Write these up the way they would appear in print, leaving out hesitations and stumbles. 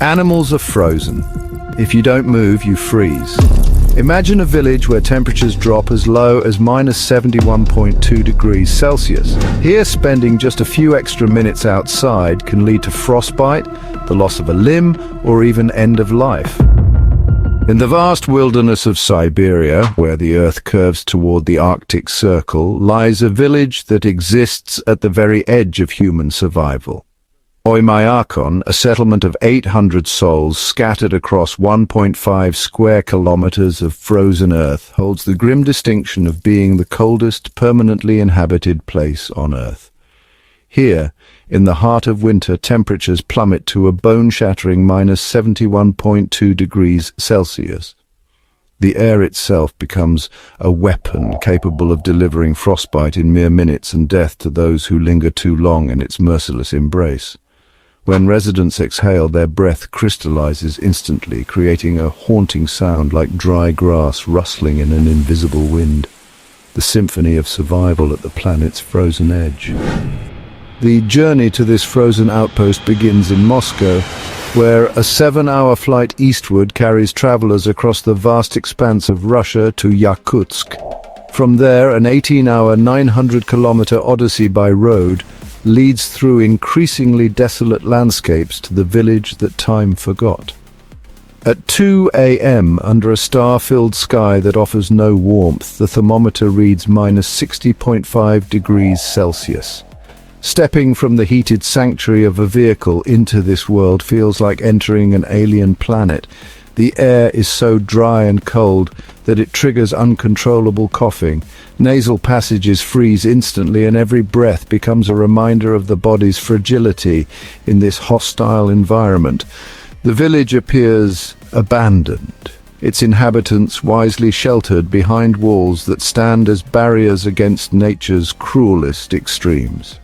Animals are frozen. If you don't move, you freeze. Imagine a village where temperatures drop as low as -71.2 degrees Celsius. Here, spending just a few extra minutes outside can lead to frostbite, the loss of a limb, or even end of life. In the vast wilderness of Siberia, where the Earth curves toward the Arctic Circle, lies a village that exists at the very edge of human survival. Oymyakon, a settlement of 800 souls scattered across 1.5 square kilometers of frozen earth, holds the grim distinction of being the coldest permanently inhabited place on Earth. Here, in the heart of winter, temperatures plummet to a bone-shattering -71.2 degrees Celsius. The air itself becomes a weapon capable of delivering frostbite in mere minutes and death to those who linger too long in its merciless embrace. When residents exhale, their breath crystallizes instantly, creating a haunting sound like dry grass rustling in an invisible wind, the symphony of survival at the planet's frozen edge. The journey to this frozen outpost begins in Moscow, where a 7-hour flight eastward carries travelers across the vast expanse of Russia to Yakutsk. From there, an 18-hour, 900-kilometer odyssey by road leads through increasingly desolate landscapes to the village that time forgot. At 2 a.m., under a star-filled sky that offers no warmth, the thermometer reads -60.5 degrees Celsius. Stepping from the heated sanctuary of a vehicle into this world feels like entering an alien planet. The air is so dry and cold that it triggers uncontrollable coughing. Nasal passages freeze instantly, and every breath becomes a reminder of the body's fragility in this hostile environment. The village appears abandoned, its inhabitants wisely sheltered behind walls that stand as barriers against nature's cruelest extremes.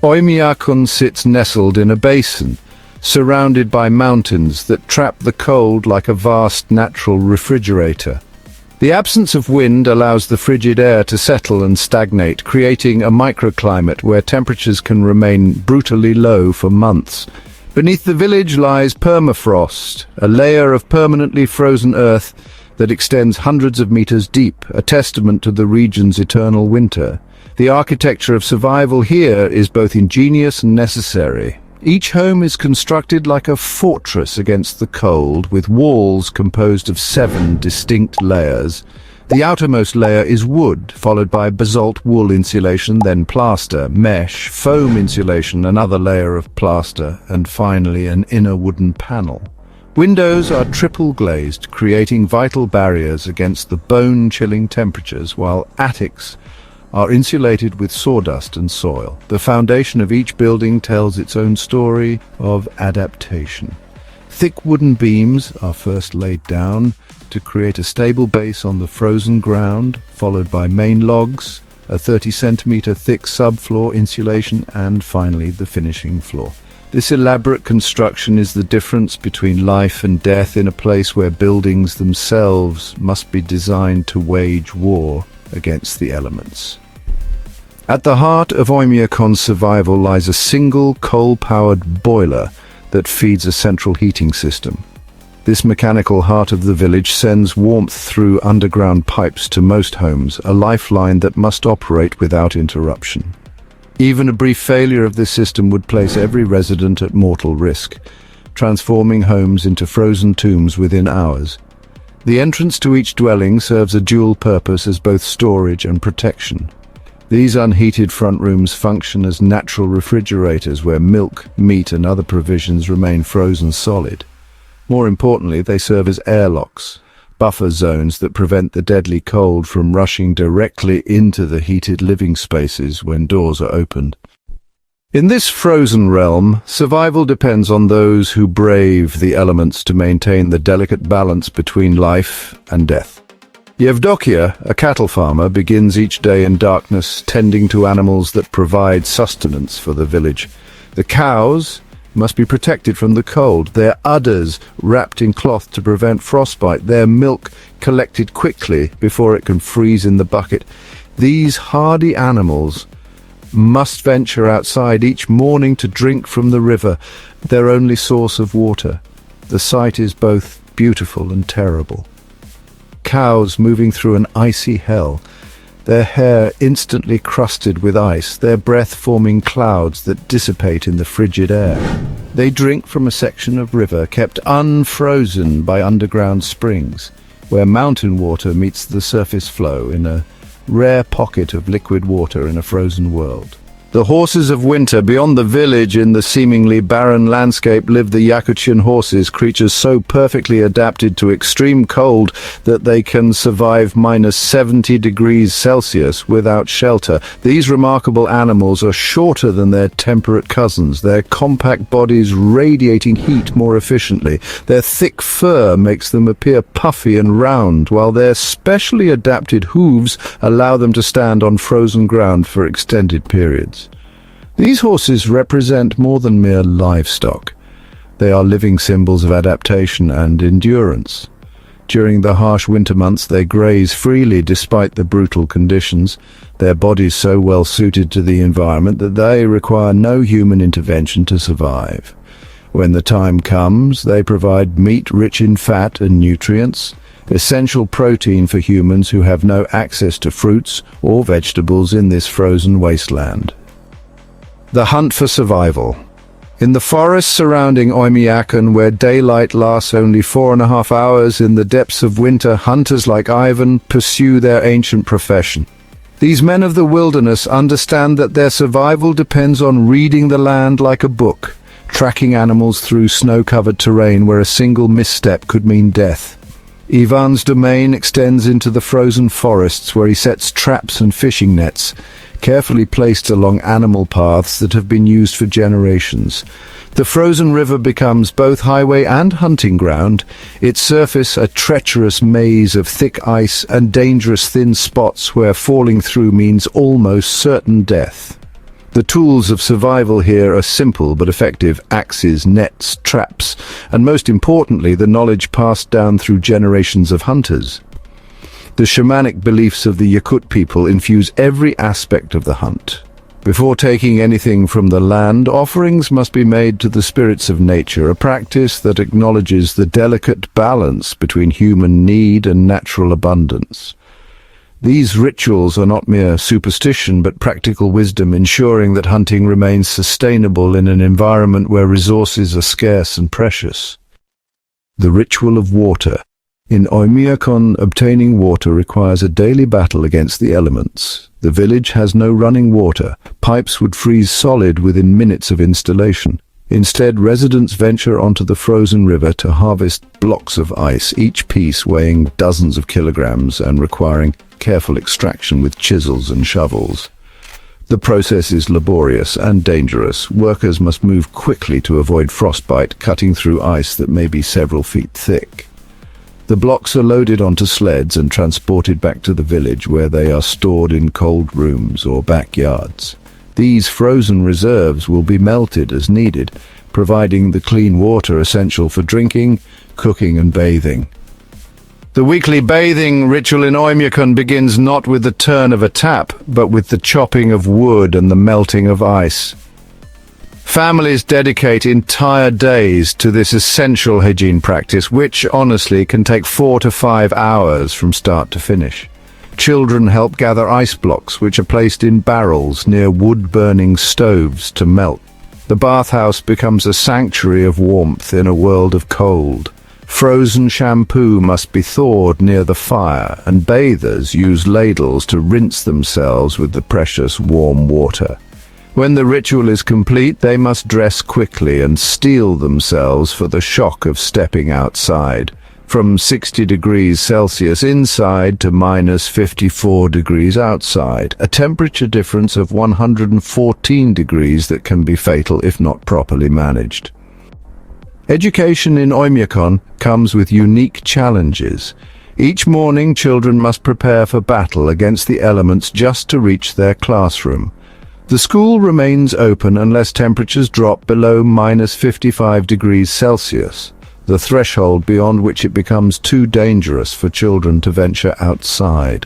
Oymyakon sits nestled in a basin, surrounded by mountains that trap the cold like a vast natural refrigerator. The absence of wind allows the frigid air to settle and stagnate, creating a microclimate where temperatures can remain brutally low for months. Beneath the village lies permafrost, a layer of permanently frozen earth that extends hundreds of meters deep, a testament to the region's eternal winter. The architecture of survival here is both ingenious and necessary. Each home is constructed like a fortress against the cold, with walls composed of 7 distinct layers. The outermost layer is wood, followed by basalt wool insulation, then plaster, mesh, foam insulation, another layer of plaster, and finally an inner wooden panel. Windows are triple glazed, creating vital barriers against the bone-chilling temperatures, while attics are insulated with sawdust and soil. The foundation of each building tells its own story of adaptation. Thick wooden beams are first laid down to create a stable base on the frozen ground, followed by main logs, a 30-centimeter thick subfloor insulation, and finally the finishing floor. This elaborate construction is the difference between life and death in a place where buildings themselves must be designed to wage war against the elements. At the heart of Oymyakon's survival lies a single coal-powered boiler that feeds a central heating system. This mechanical heart of the village sends warmth through underground pipes to most homes, a lifeline that must operate without interruption. Even a brief failure of this system would place every resident at mortal risk, transforming homes into frozen tombs within hours. The entrance to each dwelling serves a dual purpose as both storage and protection. These unheated front rooms function as natural refrigerators where milk, meat, and other provisions remain frozen solid. More importantly, they serve as airlocks, buffer zones that prevent the deadly cold from rushing directly into the heated living spaces when doors are opened. In this frozen realm, survival depends on those who brave the elements to maintain the delicate balance between life and death. Yevdokia, a cattle farmer, begins each day in darkness, tending to animals that provide sustenance for the village. The cows must be protected from the cold, their udders wrapped in cloth to prevent frostbite, their milk collected quickly before it can freeze in the bucket. These hardy animals must venture outside each morning to drink from the river, their only source of water. The sight is both beautiful and terrible. Cows moving through an icy hell, their hair instantly crusted with ice, their breath forming clouds that dissipate in the frigid air. They drink from a section of river kept unfrozen by underground springs, where mountain water meets the surface flow in a rare pocket of liquid water in a frozen world. The horses of winter. Beyond the village in the seemingly barren landscape live the Yakutian horses, creatures so perfectly adapted to extreme cold that they can survive -70 degrees Celsius without shelter. These remarkable animals are shorter than their temperate cousins, their compact bodies radiating heat more efficiently. Their thick fur makes them appear puffy and round, while their specially adapted hooves allow them to stand on frozen ground for extended periods. These horses represent more than mere livestock. They are living symbols of adaptation and endurance. During the harsh winter months, they graze freely despite the brutal conditions, their bodies so well suited to the environment that they require no human intervention to survive. When the time comes, they provide meat rich in fat and nutrients, essential protein for humans who have no access to fruits or vegetables in this frozen wasteland. The hunt for survival. In the forests surrounding Oymyakon, where daylight lasts only 4.5 hours in the depths of winter, hunters like Ivan pursue their ancient profession. These men of the wilderness understand that their survival depends on reading the land like a book, tracking animals through snow-covered terrain where a single misstep could mean death. Ivan's domain extends into the frozen forests, where he sets traps and fishing nets, carefully placed along animal paths that have been used for generations. The frozen river becomes both highway and hunting ground, its surface a treacherous maze of thick ice and dangerous thin spots where falling through means almost certain death. The tools of survival here are simple but effective: axes, nets, traps, and most importantly, the knowledge passed down through generations of hunters. The shamanic beliefs of the Yakut people infuse every aspect of the hunt. Before taking anything from the land, offerings must be made to the spirits of nature, a practice that acknowledges the delicate balance between human need and natural abundance. These rituals are not mere superstition but practical wisdom, ensuring that hunting remains sustainable in an environment where resources are scarce and precious. The ritual of water. In Oymyakon, obtaining water requires a daily battle against the elements. The village has no running water. Pipes would freeze solid within minutes of installation. Instead, residents venture onto the frozen river to harvest blocks of ice, each piece weighing dozens of kilograms and requiring careful extraction with chisels and shovels. The process is laborious and dangerous. Workers must move quickly to avoid frostbite, cutting through ice that may be several feet thick. The blocks are loaded onto sleds and transported back to the village, where they are stored in cold rooms or backyards. These frozen reserves will be melted as needed, providing the clean water essential for drinking, cooking and bathing. The weekly bathing ritual in Oymyakon begins not with the turn of a tap, but with the chopping of wood and the melting of ice. Families dedicate entire days to this essential hygiene practice, which honestly can take 4 to 5 hours from start to finish. Children help gather ice blocks, which are placed in barrels near wood-burning stoves to melt. The bathhouse becomes a sanctuary of warmth in a world of cold. Frozen shampoo must be thawed near the fire, and bathers use ladles to rinse themselves with the precious warm water. When the ritual is complete, they must dress quickly and steel themselves for the shock of stepping outside. From 60 degrees Celsius inside to -54 degrees outside, a temperature difference of 114 degrees that can be fatal if not properly managed. Education in Oymyakon comes with unique challenges. Each morning, children must prepare for battle against the elements just to reach their classroom. The school remains open unless temperatures drop below -55 degrees Celsius, the threshold beyond which it becomes too dangerous for children to venture outside.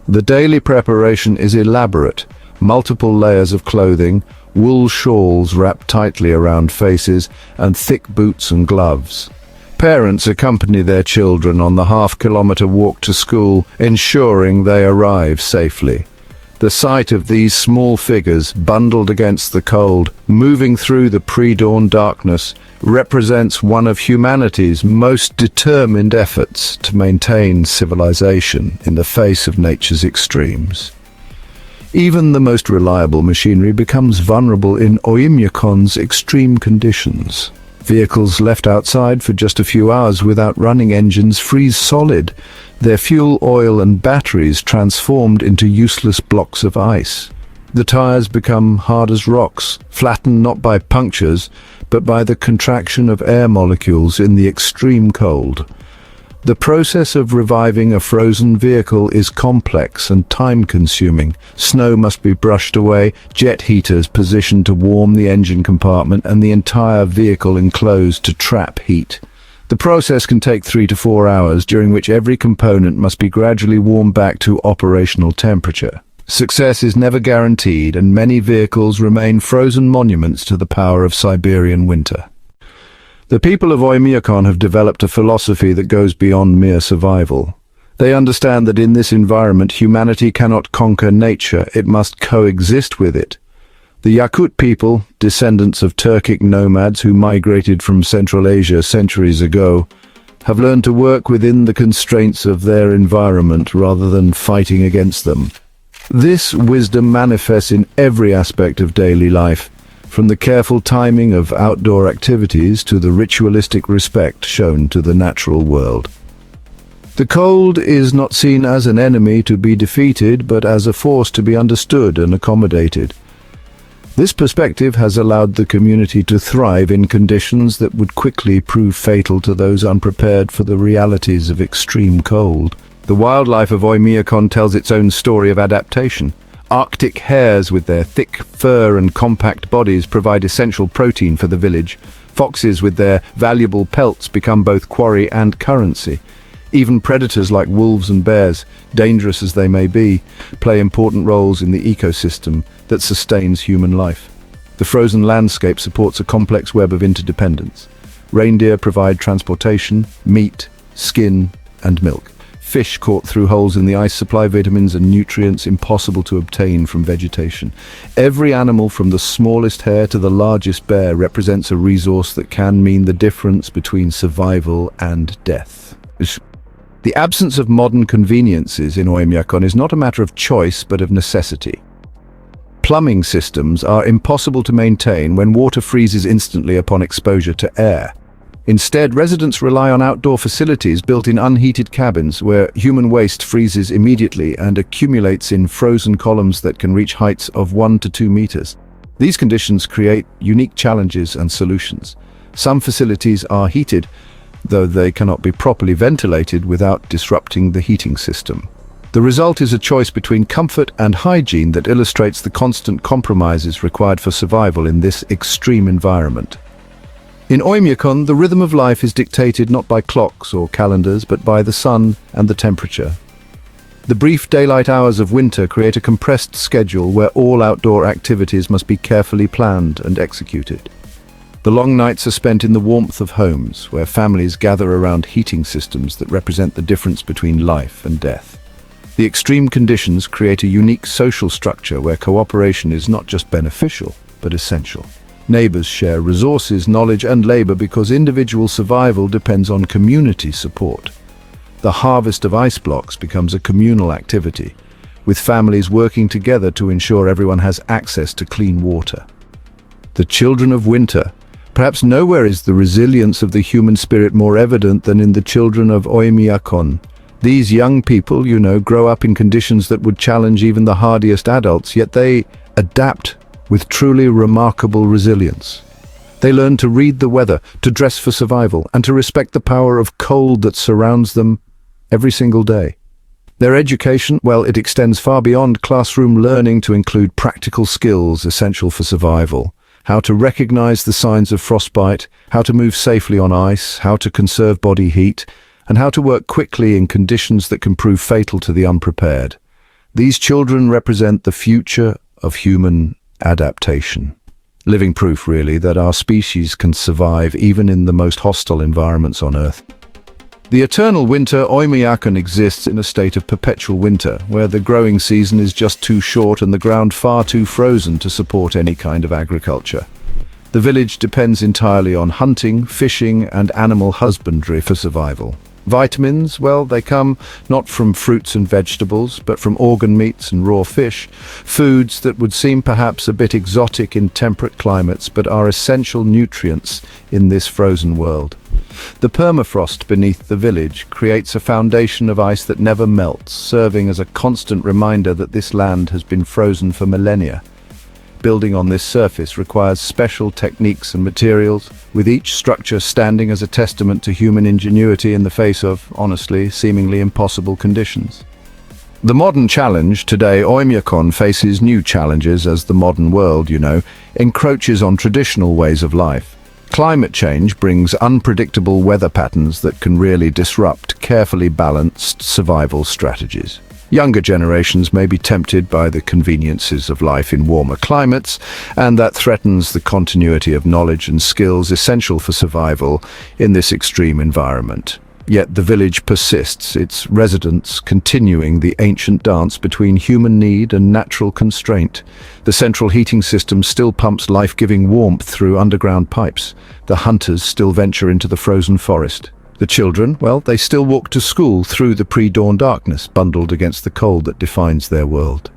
The daily preparation is elaborate: multiple layers of clothing, wool shawls wrapped tightly around faces, and thick boots and gloves. Parents accompany their children on the half-kilometer walk to school, ensuring they arrive safely. The sight of these small figures, bundled against the cold, moving through the pre-dawn darkness, represents one of humanity's most determined efforts to maintain civilization in the face of nature's extremes. Even the most reliable machinery becomes vulnerable in Oymyakon's extreme conditions. Vehicles left outside for just a few hours without running engines freeze solid, their fuel, oil and batteries transformed into useless blocks of ice. The tires become hard as rocks, flattened not by punctures, but by the contraction of air molecules in the extreme cold. The process of reviving a frozen vehicle is complex and time-consuming. Snow must be brushed away, jet heaters positioned to warm the engine compartment, and the entire vehicle enclosed to trap heat. The process can take 3 to 4 hours, during which every component must be gradually warmed back to operational temperature. Success is never guaranteed, and many vehicles remain frozen monuments to the power of Siberian winter. The people of Oymyakon have developed a philosophy that goes beyond mere survival. They understand that in this environment humanity cannot conquer nature, it must coexist with it. The Yakut people, descendants of Turkic nomads who migrated from Central Asia centuries ago, have learned to work within the constraints of their environment rather than fighting against them. This wisdom manifests in every aspect of daily life, from the careful timing of outdoor activities to the ritualistic respect shown to the natural world. The cold is not seen as an enemy to be defeated, but as a force to be understood and accommodated. This perspective has allowed the community to thrive in conditions that would quickly prove fatal to those unprepared for the realities of extreme cold. The wildlife of Oymyakon tells its own story of adaptation. Arctic hares with their thick fur and compact bodies provide essential protein for the village. Foxes with their valuable pelts become both quarry and currency. Even predators like wolves and bears, dangerous as they may be, play important roles in the ecosystem that sustains human life. The frozen landscape supports a complex web of interdependence. Reindeer provide transportation, meat, skin, and milk. Fish caught through holes in the ice supply vitamins and nutrients impossible to obtain from vegetation. Every animal from the smallest hare to the largest bear represents a resource that can mean the difference between survival and death. The absence of modern conveniences in Oymyakon is not a matter of choice but of necessity. Plumbing systems are impossible to maintain when water freezes instantly upon exposure to air. Instead, residents rely on outdoor facilities built in unheated cabins where human waste freezes immediately and accumulates in frozen columns that can reach heights of 1 to 2 meters. These conditions create unique challenges and solutions. Some facilities are heated, though they cannot be properly ventilated without disrupting the heating system. The result is a choice between comfort and hygiene that illustrates the constant compromises required for survival in this extreme environment. In Oymyakon, the rhythm of life is dictated not by clocks or calendars, but by the sun and the temperature. The brief daylight hours of winter create a compressed schedule where all outdoor activities must be carefully planned and executed. The long nights are spent in the warmth of homes, where families gather around heating systems that represent the difference between life and death. The extreme conditions create a unique social structure where cooperation is not just beneficial, but essential. Neighbors share resources, knowledge, and labor because individual survival depends on community support. The harvest of ice blocks becomes a communal activity, with families working together to ensure everyone has access to clean water. The children of winter. Perhaps nowhere is the resilience of the human spirit more evident than in the children of Oymyakon. These young people, grow up in conditions that would challenge even the hardiest adults, yet they adapt with truly remarkable resilience. They learn to read the weather, to dress for survival, and to respect the power of cold that surrounds them every single day. Their education, it extends far beyond classroom learning to include practical skills essential for survival. How to recognize the signs of frostbite, how to move safely on ice, how to conserve body heat, and how to work quickly in conditions that can prove fatal to the unprepared. These children represent the future of human adaptation. Living proof, really, that our species can survive even in the most hostile environments on Earth. The eternal winter, Oymyakon, exists in a state of perpetual winter, where the growing season is just too short and the ground far too frozen to support any kind of agriculture. The village depends entirely on hunting, fishing, and animal husbandry for survival. Vitamins, well, they come not from fruits and vegetables, but from organ meats and raw fish, foods that would seem perhaps a bit exotic in temperate climates, but are essential nutrients in this frozen world. The permafrost beneath the village creates a foundation of ice that never melts, serving as a constant reminder that this land has been frozen for millennia. Building on this surface requires special techniques and materials, with each structure standing as a testament to human ingenuity in the face of, honestly, seemingly impossible conditions. The modern challenge today, Oymyakon faces new challenges as the modern world, encroaches on traditional ways of life. Climate change brings unpredictable weather patterns that can really disrupt carefully balanced survival strategies. Younger generations may be tempted by the conveniences of life in warmer climates, and that threatens the continuity of knowledge and skills essential for survival in this extreme environment. Yet the village persists, its residents continuing the ancient dance between human need and natural constraint. The central heating system still pumps life-giving warmth through underground pipes. The hunters still venture into the frozen forest. The children, well, they still walk to school through the pre-dawn darkness, bundled against the cold that defines their world.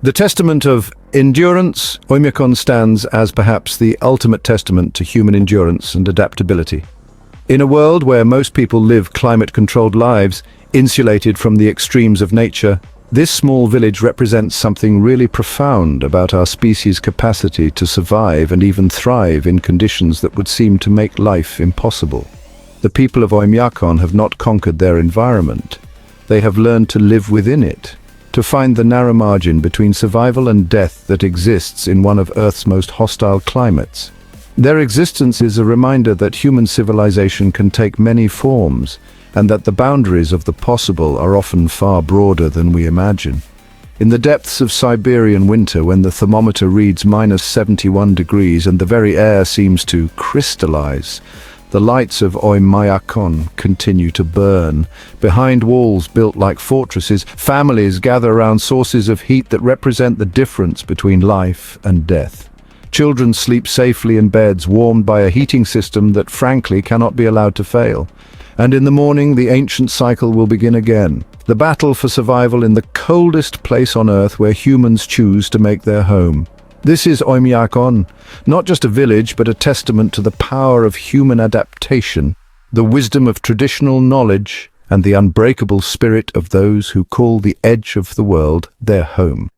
The testament of endurance, Oymyakon stands as perhaps the ultimate testament to human endurance and adaptability. In a world where most people live climate-controlled lives, insulated from the extremes of nature, this small village represents something really profound about our species' capacity to survive and even thrive in conditions that would seem to make life impossible. The people of Oymyakon have not conquered their environment. They have learned to live within it, to find the narrow margin between survival and death that exists in one of Earth's most hostile climates. Their existence is a reminder that human civilization can take many forms, and that the boundaries of the possible are often far broader than we imagine. In the depths of Siberian winter, when the thermometer reads -71 degrees and the very air seems to crystallize, the lights of Oymyakon continue to burn. Behind walls built like fortresses, families gather around sources of heat that represent the difference between life and death. Children sleep safely in beds warmed by a heating system that frankly cannot be allowed to fail. And in the morning, the ancient cycle will begin again. The battle for survival in the coldest place on Earth where humans choose to make their home. This is Oymyakon, not just a village, but a testament to the power of human adaptation, the wisdom of traditional knowledge, and the unbreakable spirit of those who call the edge of the world their home.